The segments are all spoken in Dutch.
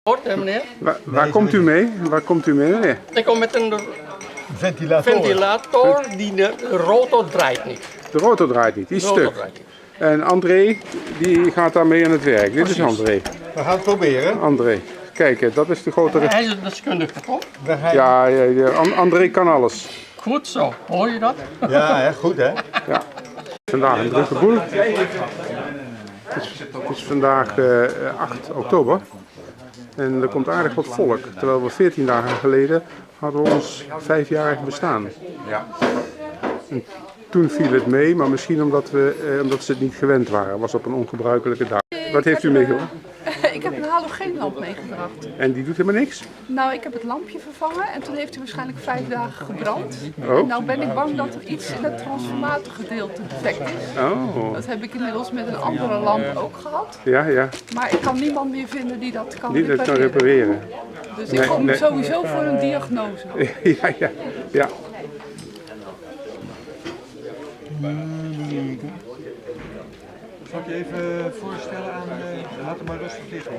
Meneer? Waar komt u mee? Waar komt u mee, meneer? Ik kom met een ventilator die de rotor draait niet. De rotor draait niet, die is stuk. En André, die gaat daarmee aan het werk. Dit is André. We gaan het proberen. André. Kijk, dat is de grote... Hij is een deskundige, toch? Ja, André kan alles. Goed zo, hoor je dat? Ja, hè? Goed hè? Ja. Vandaag een drukke boel. Het is vandaag 8 oktober. En er komt aardig wat volk. Terwijl we 14 dagen geleden hadden we ons 5-jarig bestaan. Ja. En toen viel het mee, maar misschien omdat ze het niet gewend waren. Het was op een ongebruikelijke dag. Wat heeft u meegenomen? Ik heb een halogeenlamp meegebracht. En die doet helemaal niks? Nou, ik heb het lampje vervangen en toen heeft hij waarschijnlijk 5 dagen gebrand. Oh. En nou ben ik bang dat er iets in het transformatorgedeelte defect is. Oh. Dat heb ik inmiddels met een andere lamp ook gehad. Ja. Maar ik kan niemand meer vinden die dat kan Die dat kan repareren. repareren. Dus ik kom sowieso voor een diagnose. Ja. Zal ik je even voorstellen aan... laat hem maar rustig liggen.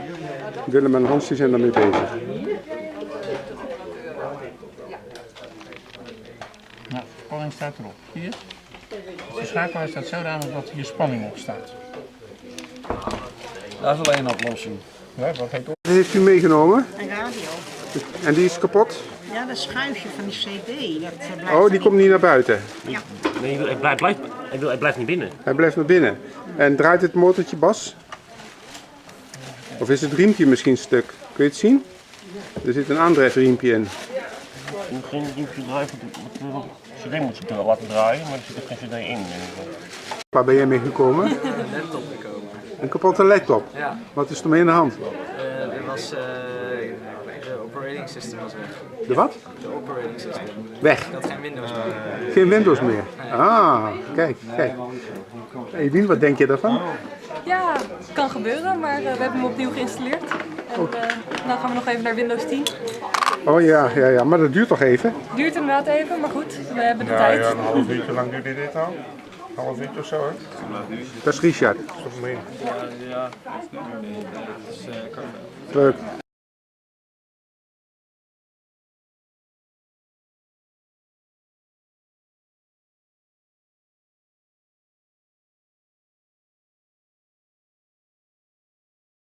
Willem en Hans die zijn daarmee bezig. Nou, de spanning staat erop. Zie je? De schakelaar staat zodanig dat hier spanning op staat. Dat is alleen een oplossing. Ja, wat heet op? Wat heeft u meegenomen? Een radio. En die is kapot? Ja, dat schuifje van die cd. Dat blijft Oh, die komt niet naar buiten. Ja. Nee, hij blijft niet binnen. Hij blijft naar binnen. En draait het motortje, Bas? Of is het riempje misschien stuk? Kun je het zien? Er zit een aandrijfriempje in. Geen drive, cd moet ze laten draaien, maar er zit er geen cd in. Waar ben jij mee gekomen? Een laptop gekomen. Een kapotte laptop? Ja. Wat is er mee in de hand? Er was de operating system was weg. De wat? De operating system. Weg. Ik had geen Windows meer. Geen Windows meer? Ah, kijk. Edien, wat denk je daarvan? Ja, het kan gebeuren, maar we hebben hem opnieuw geïnstalleerd. En dan gaan we nog even naar Windows 10. Oh ja, maar dat duurt toch even? Duurt inderdaad even, maar goed, we hebben de tijd. Ja, een half uurtje lang duurde dit al. Een half uurtje of zo hè? Dat is Richard. Dat is toch mee. Ja, Leuk.